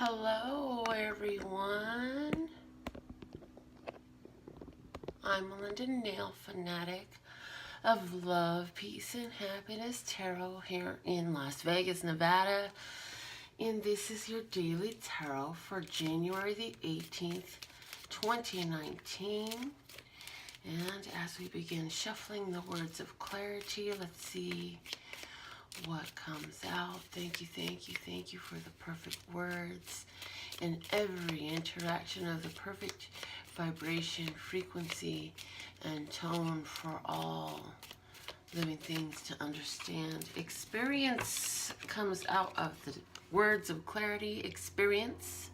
Hello everyone, I'm Melinda NailFanatic of Love, Peace, and Happiness Tarot here in Las Vegas, Nevada. And this is your daily tarot for January the 18th, 2019. And as we begin shuffling the words of clarity, let's see what comes out. Thank you for the perfect words and every interaction of the perfect vibration, frequency, and tone for all living things to understand. Experience comes out of the words of clarity. Experience.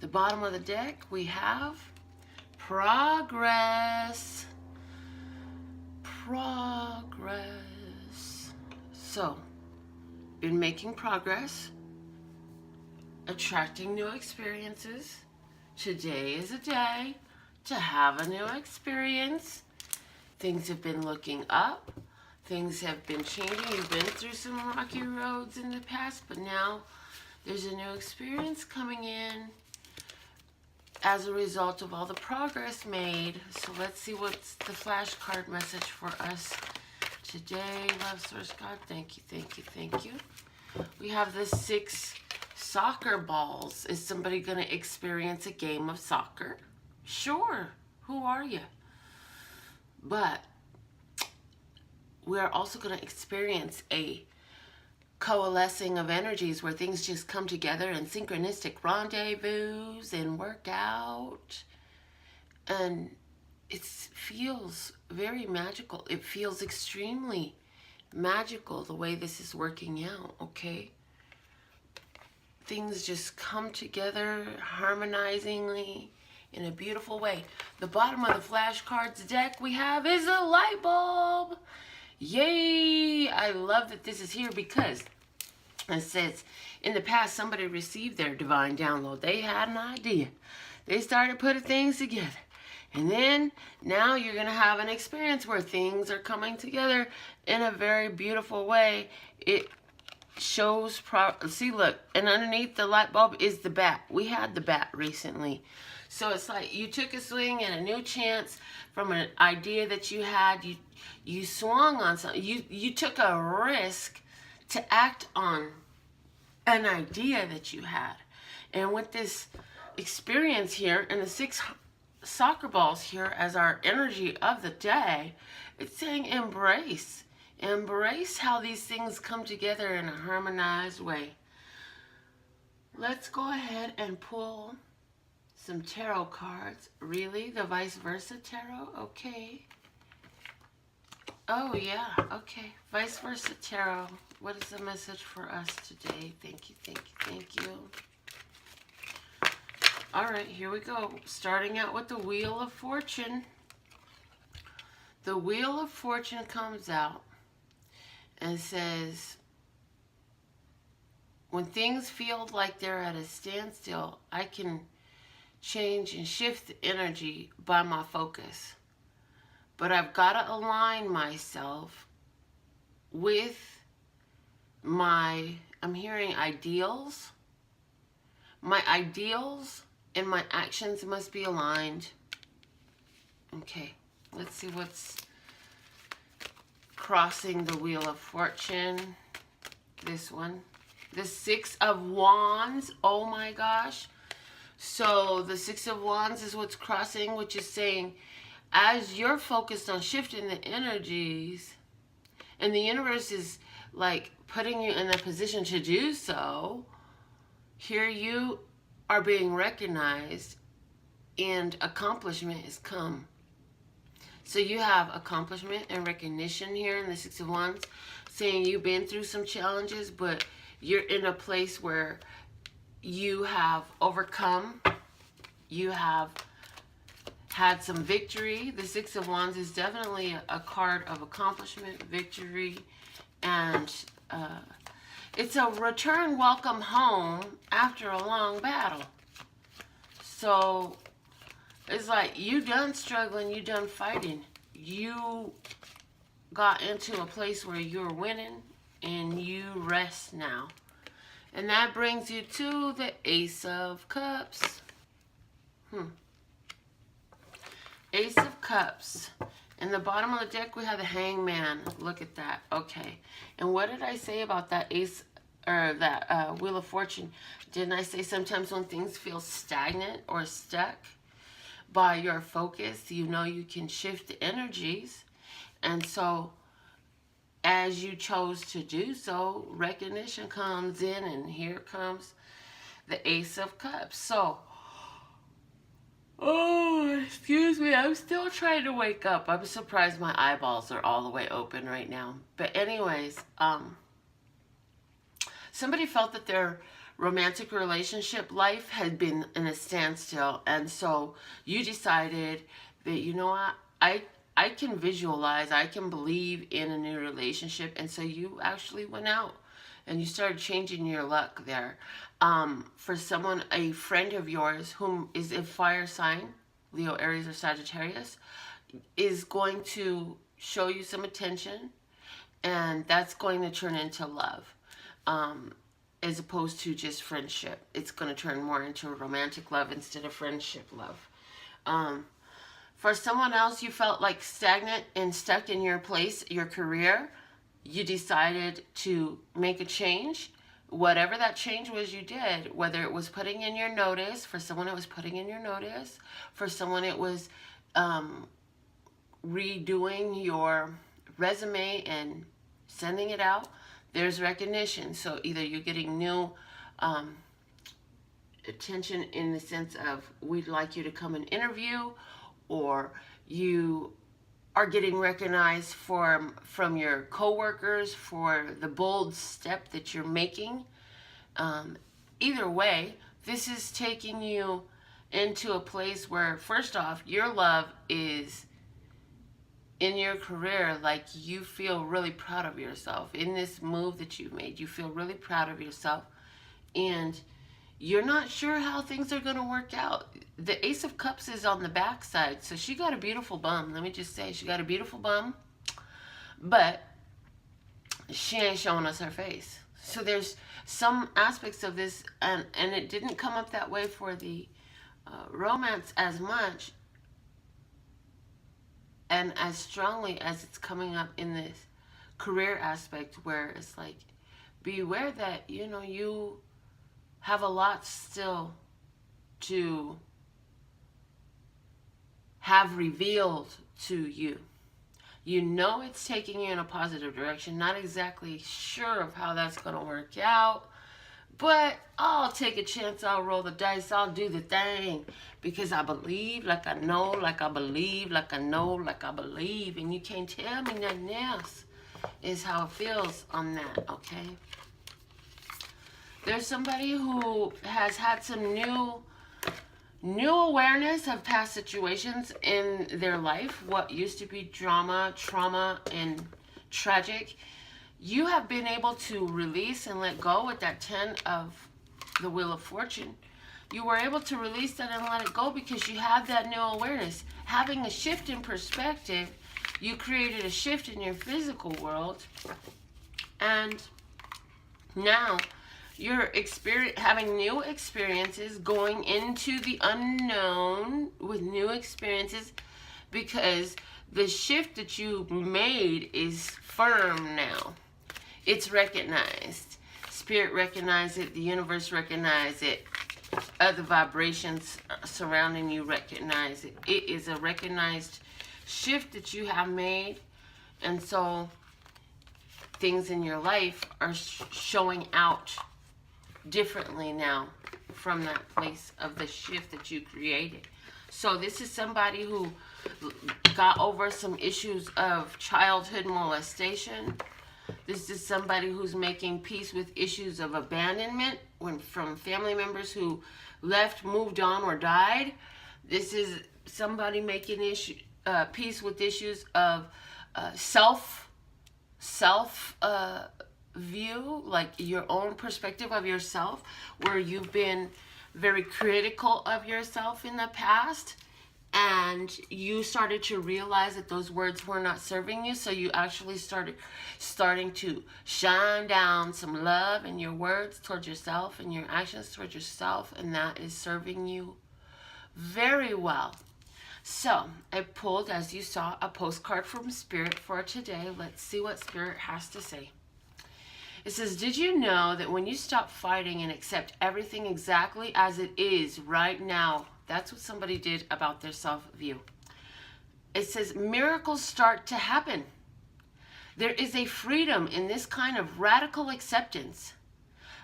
The bottom of the deck, we have progress. So, been making progress, attracting new experiences. Today is a day to have a new experience. Things have been looking up. Things have been changing. You've been through some rocky roads in the past, but now there's a new experience coming in as a result of all the progress made. So let's see what's the flashcard message for us today. Love, source, God, thank you. We have the 6 soccer balls. Is somebody going to experience a game of soccer? Sure. Who are you? But we are also going to experience a coalescing of energies where things just come together in synchronistic rendezvous and work out. And it feels very magical. It feels extremely magical the way this is working out, okay? Things just come together harmonizingly in a beautiful way. The bottom of the flashcards deck we have is a light bulb. Yay! I love that this is here because it says, in the past, somebody received their divine download. They had an idea. They started putting things together. And then, now you're going to have an experience where things are coming together in a very beautiful way. It shows, see, look, and underneath the light bulb is the bat. We had the bat recently. So it's like you took a swing and a new chance from an idea that you had. You swung on something. You took a risk to act on an idea that you had. And with this experience here and the 6 soccer balls here as our energy of the day, it's saying embrace. Embrace how these things come together in a harmonized way. Let's go ahead and pull some tarot cards. Really? The vice versa tarot? Okay. Oh, yeah. Okay. Vice versa tarot. What is the message for us today? Thank you. All right, here we go. Starting out with the Wheel of Fortune. The Wheel of Fortune comes out and says, when things feel like they're at a standstill, I can change and shift the energy by my focus. But I've got to align myself with I'm hearing ideals. My ideals and my actions must be aligned. Okay, let's see what's crossing the Wheel of Fortune. This one. The 6 of Wands. Oh my gosh. So the 6 of Wands is what's crossing, which is saying, as you're focused on shifting the energies, and the universe is like putting you in a position to do so, here you are being recognized and accomplishment has come. So you have accomplishment and recognition here in the 6 of Wands, saying you've been through some challenges, but you're in a place where you have overcome. You have had some victory. The 6 of Wands is definitely a card of accomplishment, victory, and it's a return welcome home after a long battle. So it's like you done struggling, you done fighting. You got into a place where you're winning and you rest now. And that brings you to the Ace of Cups. Ace of Cups. In the bottom of the deck, we have the Hangman. Look at that. Okay. And what did I say about that Ace, or that Wheel of Fortune? Didn't I say sometimes when things feel stagnant or stuck, by your focus, you know you can shift the energies. And so, as you chose to do so, recognition comes in, and here comes the Ace of Cups. So, oh, excuse me, I'm still trying to wake up. I'm surprised my eyeballs are all the way open right now. But anyways, somebody felt that their romantic relationship life had been in a standstill, and so you decided that, you know what, I can visualize, I can believe in a new relationship, and so you actually went out and you started changing your luck there. For someone, a friend of yours whom is a fire sign, Leo, Aries, or Sagittarius, is going to show you some attention, and that's going to turn into love. As opposed to just friendship. It's going to turn more into a romantic love instead of friendship love. For someone else, you felt like stagnant and stuck in your place, your career. You decided to make a change. Whatever that change was, you did. Whether it was putting in your notice. For someone, it was putting in your notice. For someone, it was redoing your resume and sending it out. There's recognition. So either you're getting new attention in the sense of, we'd like you to come and interview, or you are getting recognized from your coworkers for the bold step that you're making. Either way, this is taking you into a place where, first off, your love is in your career. Like, you feel really proud of yourself in this move that you made. You feel really proud of yourself, and you're not sure how things are going to work out. The Ace of Cups is on the back side, so she got a beautiful bum. Let me just say, she got a beautiful bum, but she ain't showing us her face. So there's some aspects of this, and it didn't come up that way for the romance as much and as strongly as it's coming up in this career aspect, where it's like, beware that, you know, you have a lot still to have revealed to you. You know it's taking you in a positive direction. Not exactly sure of how that's going to work out, but I'll take a chance. I'll roll the dice. I'll do the thing, because I believe, like I know, like I believe, like I know, like I believe, and you can't tell me nothing else, is how it feels on that, okay? There's somebody who has had some new awareness of past situations in their life. What used to be drama, trauma, and tragic, you have been able to release and let go with that 10 of the Wheel of Fortune. You were able to release that and let it go because you have that new awareness. Having a shift in perspective, you created a shift in your physical world, and now you're having new experiences, going into the unknown with new experiences, because the shift that you made is firm now. It's recognized. Spirit recognizes it. The universe recognizes it. Other vibrations surrounding you recognize it. It is a recognized shift that you have made. And so things in your life are showing out differently now from that place of the shift that you created. So this is somebody who got over some issues of childhood molestation. This is somebody who's making peace with issues of abandonment from family members who left, moved on, or died. This is somebody making peace with issues of self view, like your own perspective of yourself, where you've been very critical of yourself in the past, and you started to realize that those words were not serving you, so you actually starting to shine down some love in your words towards yourself and your actions towards yourself, and that is serving you very well. So I pulled, as you saw, a postcard from Spirit for today. Let's see what Spirit has to say. It says, did you know that when you stop fighting and accept everything exactly as it is right now, that's what somebody did about their self-view. It says, miracles start to happen. There is a freedom in this kind of radical acceptance.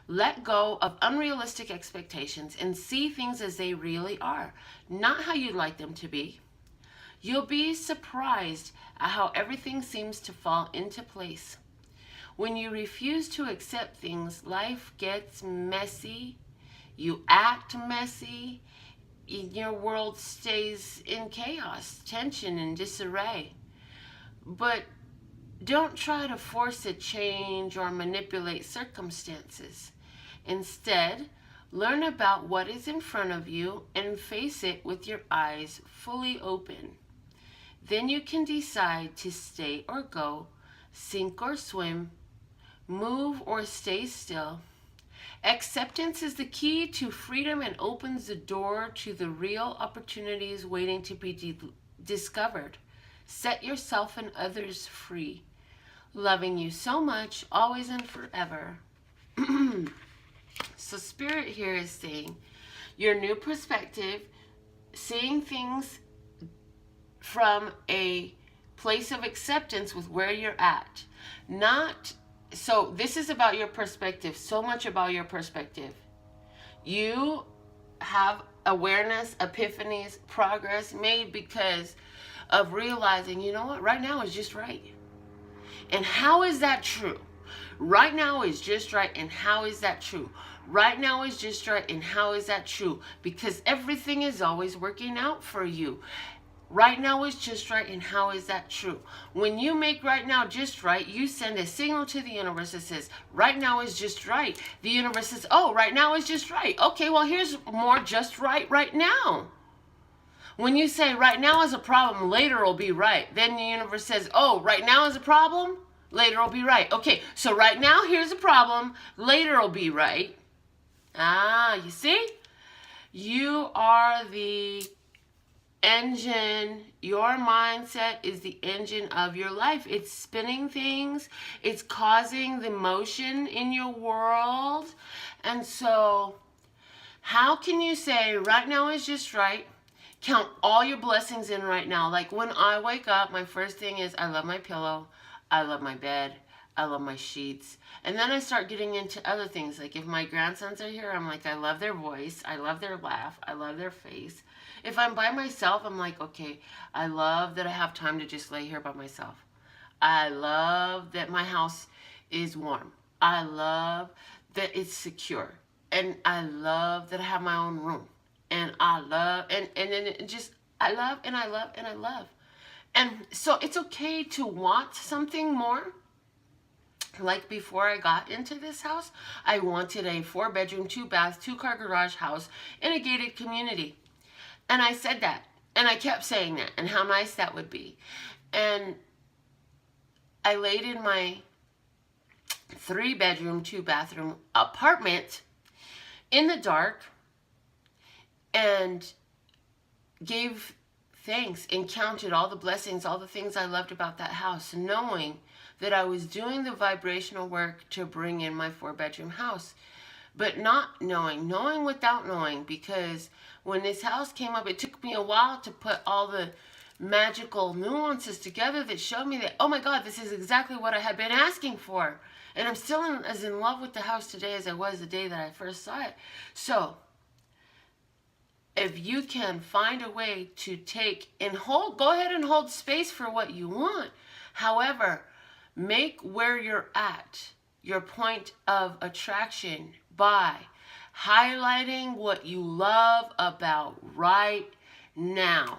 Let go of unrealistic expectations and see things as they really are, not how you'd like them to be. You'll be surprised at how everything seems to fall into place. When you refuse to accept things, life gets messy. You act messy. Your world stays in chaos, tension, and disarray. But don't try to force a change or manipulate circumstances. Instead, learn about what is in front of you and face it with your eyes fully open. Then you can decide to stay or go, sink or swim, move or stay still. Acceptance is the key to freedom and opens the door to the real opportunities waiting to be discovered. Set yourself and others free. Loving you so much, always and forever. So Spirit here is saying your new perspective, seeing things from a place of acceptance with where you're at. So this is about your perspective, so much about your perspective. You have awareness, epiphanies, progress made because of realizing, you know what, right now is just right. And how is that true? Right now is just right, and how is that true? Right now is just right, and how is that true? Because everything is always working out for you. Right now is just right, and how is that true? When you make right now just right, you send a signal to the universe that says, right now is just right. The universe says, oh, right now is just right. Okay, well, here's more just right now. When you say right now is a problem, later will be right. Then the universe says, oh, right now is a problem, later will be right. Okay, so right now, here's a problem, later will be right. You see? You are the engine. Your mindset is the engine of your life. It's spinning things. It's causing the motion in your world. And so how can you say right now is just right? Count all your blessings in right now. Like when I wake up, my first thing is I love my pillow. I love my bed. I love my sheets. And then I start getting into other things. Like if my grandsons are here, I'm like, I love their voice. I love their laugh. I love their face. If I'm by myself, I'm like, okay, I love that I have time to just lay here by myself. I love that my house is warm. I love that it's secure. And I love that I have my own room. And I love, and then it just, I love, and I love, and I love. And so it's okay to want something more. Like before I got into this house, I wanted a 4-bedroom, 2-bath, 2-car garage house in a gated community. And I said that, and I kept saying that, and how nice that would be. And I laid in my 3-bedroom, 2-bathroom apartment in the dark and gave thanks and counted all the blessings, all the things I loved about that house, knowing that I was doing the vibrational work to bring in my 4-bedroom house. But not knowing without knowing, because when this house came up, it took me a while to put all the magical nuances together that showed me that, oh my God, this is exactly what I had been asking for. And I'm still as in love with the house today as I was the day that I first saw it. So if you can find a way to take and hold, go ahead and hold space for what you want. However, make where you're at your point of attraction by highlighting what you love about right now.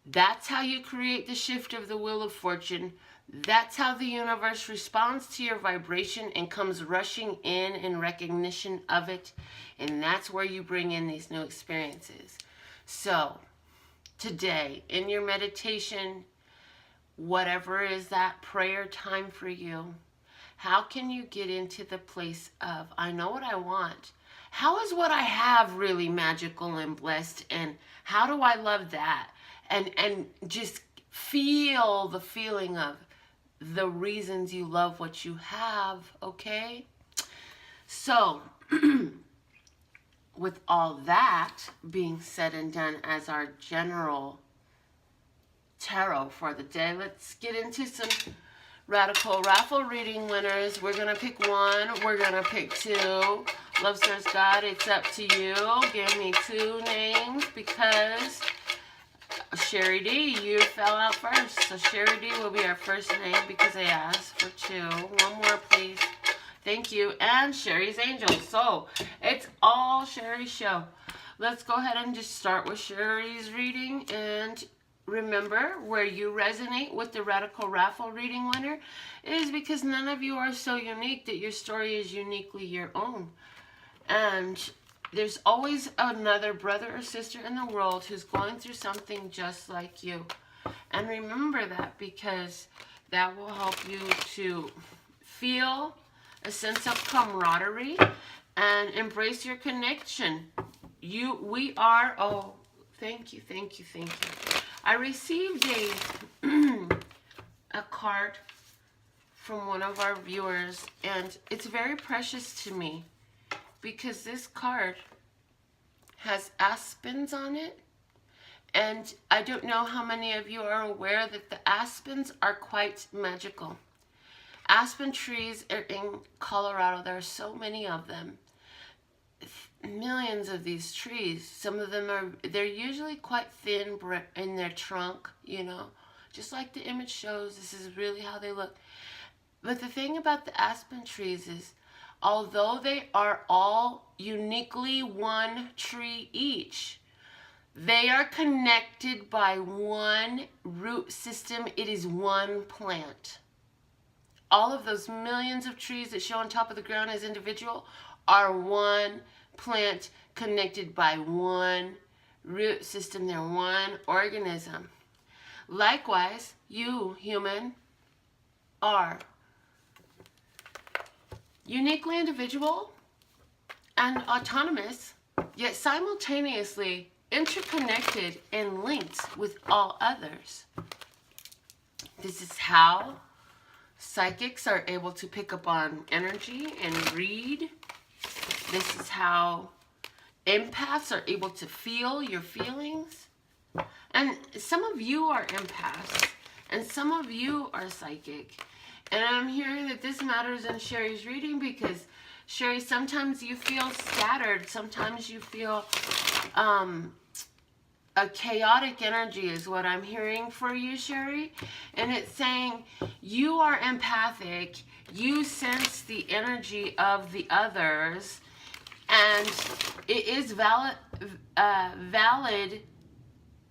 That's how you create the shift of the wheel of fortune. That's how the universe responds to your vibration and comes rushing in recognition of it. And that's where you bring in these new experiences. So today in your meditation, whatever is that prayer time for you, how can you get into the place of, I know what I want. How is what I have really magical and blessed? And how do I love that? And just feel the feeling of the reasons you love what you have, okay? So, with all that being said and done as our general tarot for the day, let's get into some radical raffle reading winners. We're going to pick one. We're going to pick two. Love Stars God, it's up to you. Give me two names because Sherry D, you fell out first. So Sherry D will be our first name because I asked for two. One more, please. Thank you. And Sherry's Angel. So it's all Sherry's show. Let's go ahead and just start with Sherry's reading. And remember, where you resonate with the Radical Raffle reading winner is because none of you are so unique that your story is uniquely your own. And there's always another brother or sister in the world who's going through something just like you. And remember that, because that will help you to feel a sense of camaraderie and embrace your connection. We are, oh, thank you. I received a card from one of our viewers, and it's very precious to me because this card has aspens on it. And I don't know how many of you are aware that the aspens are quite magical. Aspen trees are in Colorado. There are so many of them. Millions of these trees. Some of them they're usually quite thin in their trunk, you know. Just like the image shows, this is really how they look. But the thing about the aspen trees is, although they are all uniquely one tree each, they are connected by one root system. It is one plant. All of those millions of trees that show on top of the ground as individual are one plant connected by one root system. They're one organism. Likewise, you, human, are uniquely individual and autonomous, yet simultaneously interconnected and linked with all others. This is how psychics are able to pick up on energy and read. This is how empaths are able to feel your feelings. And some of you are empaths, and some of you are psychic. And I'm hearing that this matters in Sherry's reading because, Sherry, sometimes you feel scattered. Sometimes you feel a chaotic energy is what I'm hearing for you, Sherry. And it's saying you are empathic. You sense the energy of the others. And it is valid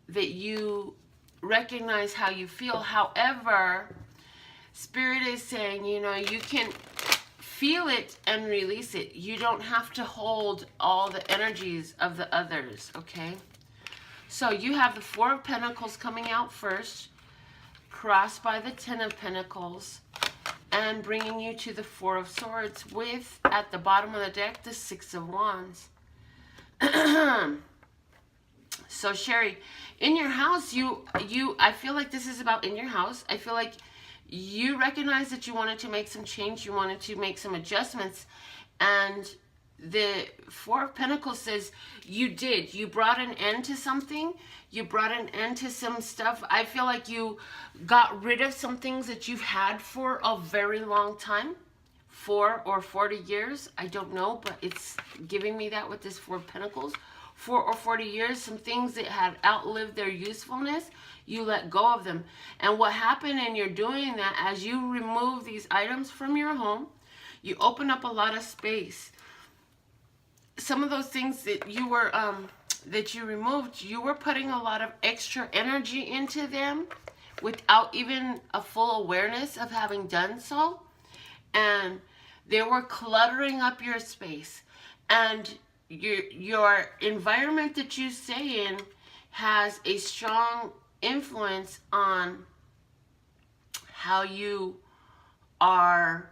that you recognize how you feel. However, Spirit is saying, you know, you can feel it and release it. You don't have to hold all the energies of the others, okay? So you have the Four of Pentacles coming out first, crossed by the Ten of Pentacles, and bringing you to the Four of Swords with, at the bottom of the deck, the Six of Wands. So Sherry, in your house, I feel like this is about in your house. I feel like you recognize that you wanted to make some change. You wanted to make some adjustments. And the Four of Pentacles says you did. You brought an end to something. You brought an end to some stuff. I feel like you got rid of some things that you've had for a very long time. 4 or 40 years. I don't know, but it's giving me that with this Four of Pentacles. 4 or 40 years, some things that had outlived their usefulness, you let go of them. And what happened, and you're doing that, as you remove these items from your home, you open up a lot of space. Some of those things that you were, that you removed, you were putting a lot of extra energy into them without even a full awareness of having done so. And they were cluttering up your space. And your environment that you stay in has a strong influence on how you are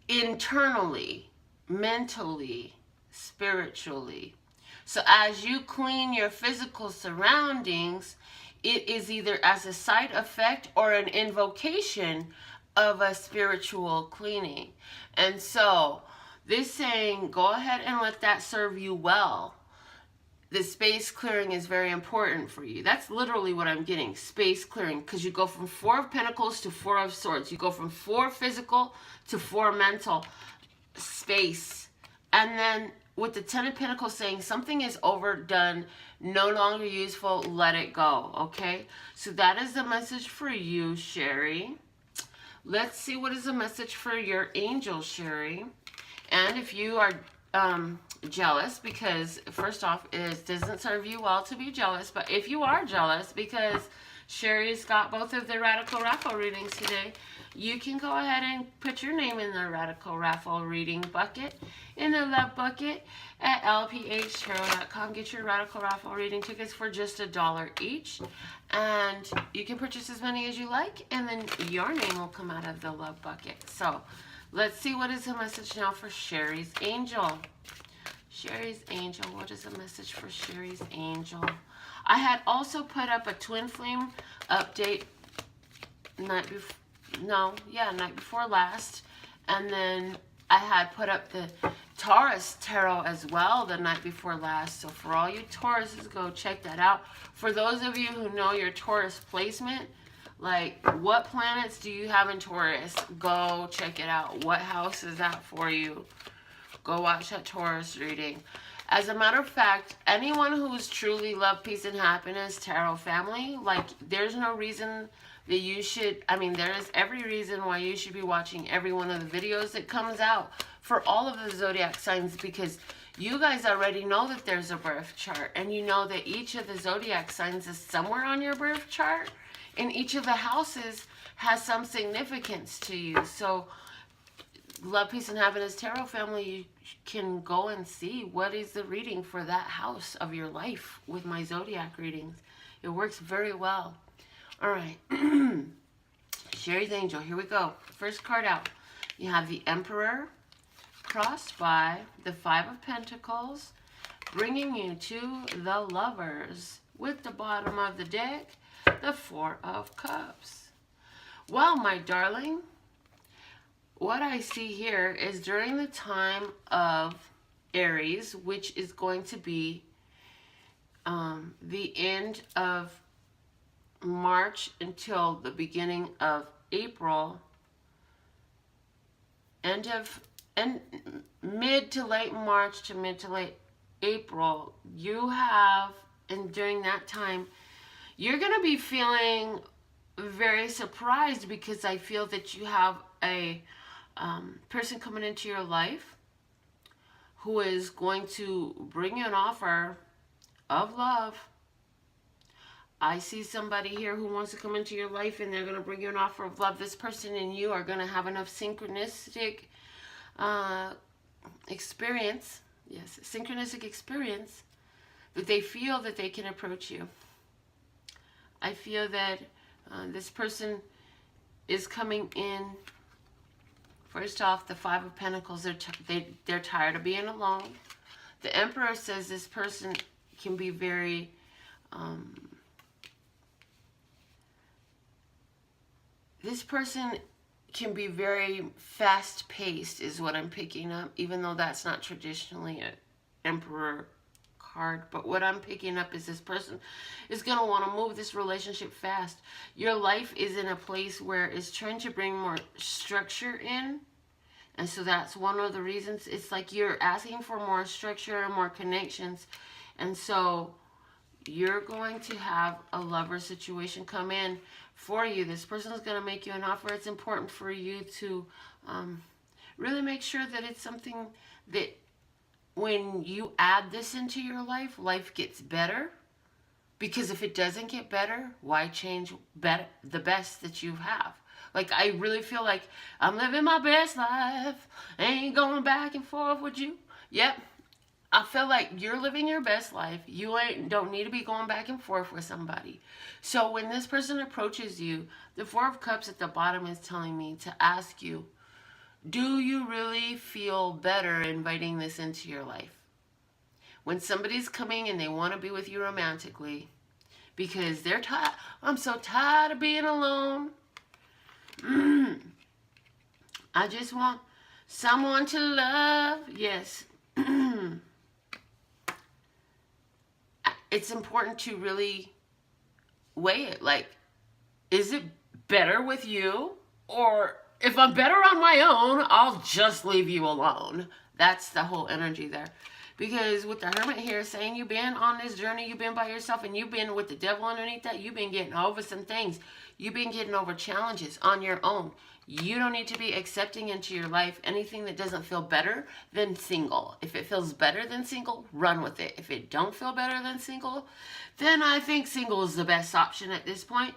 internally, mentally, spiritually. So as you clean your physical surroundings, it is either as a side effect or an invocation of a spiritual cleaning. And so this saying, go ahead and let that serve you well. The space clearing is very important for you. That's literally what I'm getting, space clearing, because you go from 4 of Pentacles to 4 of Swords. You go from 4 physical to 4 mental space. And then with the 10 of Pentacles saying something is overdone, no longer useful, let it go, okay? So that is the message for you, Sherry. Let's see what is the message for your angel, Sherry. And if you are jealous, because first off, it doesn't serve you well to be jealous, but if you are jealous because Sherry's got both of the Radical Raffle readings today, you can go ahead and put your name in the Radical Raffle reading bucket, in the love bucket at LPHtarot.com. Get your Radical Raffle reading tickets for just $1 each, and you can purchase as many as you like, and then your name will come out of the love bucket. So let's see what is the message now for Sherry's angel. Sherry's angel, what is the message for Sherry's angel? I had also put up a twin flame update night before last, and then I had put up the Taurus tarot as well the night before last. So for all you Tauruses, go check that out. For those of you who know your Taurus placement, like what planets do you have in Taurus, go check it out. What house is that for you? Go watch that Taurus reading. As a matter of fact, anyone who's truly love, peace, and happiness, tarot family, like there's no reason that you should, there is every reason why you should be watching every one of the videos that comes out for all of the zodiac signs, because you guys already know that there's a birth chart, and you know that each of the zodiac signs is somewhere on your birth chart, and each of the houses has some significance to you. So love, peace, and happiness tarot family, you can go and see what is the reading for that house of your life with my zodiac readings. It works very well. All right. Sherry's angel, here we go. First card out. You have the Emperor crossed by the 5 of Pentacles, bringing you to the Lovers. With the bottom of the deck, the 4 of Cups. Well, my darling, what I see here is during the time of Aries, which is going to be the end of March until the beginning of April, mid to late March to mid to late April, you have, and during that time, you're going to be feeling very surprised, because I feel that you have a person coming into your life who is going to bring you an offer of love. I see somebody here who wants to come into your life, and they're going to bring you an offer of love. This person and you are going to have enough synchronistic experience, yes, synchronistic experience, that they feel that they can approach you. I feel that this person is coming in. First off, the 5 of Pentacles, they're tired of being alone. The Emperor says this person can be very fast-paced is what I'm picking up, even though that's not traditionally an Emperor card. But what I'm picking up is this person is going to want to move this relationship fast. Your life is in a place where it's trying to bring more structure in. And so that's one of the reasons. It's like you're asking for more structure and more connections. And so you're going to have a lover situation come in for you. This person is going to make you an offer. It's important for you to really make sure that it's something that when you add this into your life, life gets better. Because if it doesn't get better, why change the best that you have? Like, I really feel like I'm living my best life. I ain't going back and forth with you. Yep. I feel like you're living your best life. You don't need to be going back and forth with somebody. So when this person approaches you, the Four of Cups at the bottom is telling me to ask you, do you really feel better inviting this into your life? When somebody's coming and they want to be with you romantically because they're tired, I'm so tired of being alone. I just want someone to love. Yes. It's important to really weigh it. Like, is it better with you? Or if I'm better on my own, I'll just leave you alone. That's the whole energy there. Because with the Hermit here saying you've been on this journey, you've been by yourself, and you've been with the devil underneath that, you've been getting over some things. You've been getting over challenges on your own. You don't need to be accepting into your life anything that doesn't feel better than single. If it feels better than single, run with it. If it don't feel better than single, then I think single is the best option at this point.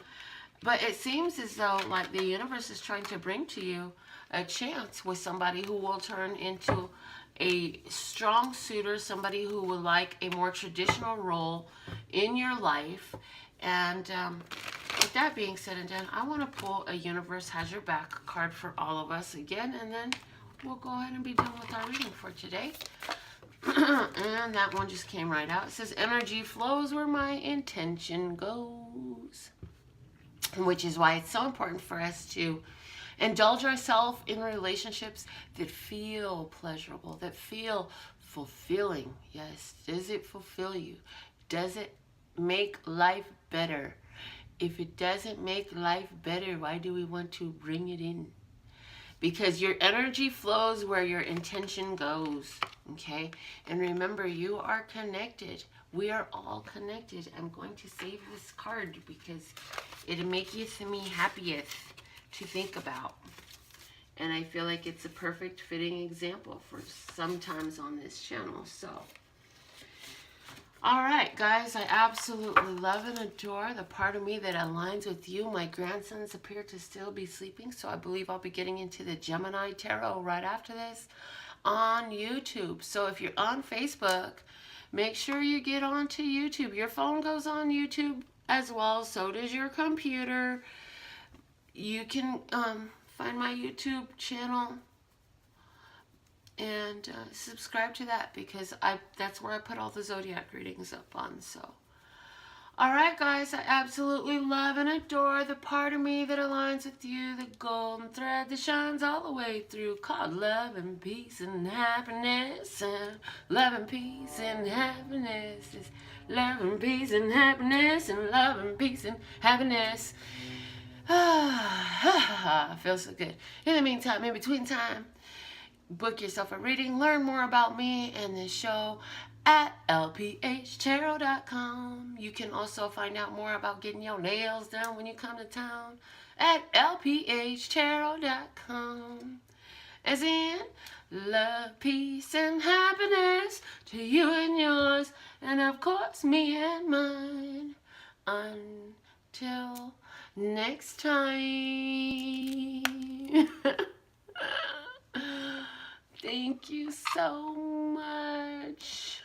But it seems as though like the universe is trying to bring to you a chance with somebody who will turn into a strong suitor, somebody who would like a more traditional role in your life. And with that being said and done, I want to pull a Universe Has Your Back card for all of us again, and then we'll go ahead and be done with our reading for today. And that one just came right out. It says, energy flows where my intention goes. Which is why it's so important for us to indulge ourselves in relationships that feel pleasurable, that feel fulfilling. Yes, does it fulfill you? Does it make life better? If it doesn't make life better, why do we want to bring it in? Because your energy flows where your intention goes, okay? And remember, you are connected. We are all connected. I'm going to save this card because it'll make me happiest to think about. And I feel like it's a perfect fitting example for sometimes on this channel. So, all right, guys, I absolutely love and adore the part of me that aligns with you. My grandsons appear to still be sleeping, so I believe I'll be getting into the Gemini tarot right after this on YouTube. So if you're on Facebook, make sure you get onto YouTube. Your phone goes on YouTube as well, so does your computer. You can find my YouTube channel and subscribe to that because that's where I put all the zodiac readings up on. So, all right, guys, I absolutely love and adore the part of me that aligns with you, the golden thread that shines all the way through, called love and peace and happiness. And love and peace and happiness is love and peace and happiness, and love and peace and happiness. Feels so good. In the meantime, in between time, book yourself a reading, learn more about me and this show at LPHtarot.com. You can also find out more about getting your nails done when you come to town at LPHtarot.com. As in, love, peace, and happiness to you and yours, and of course me and mine. Until next time. Thank you so much.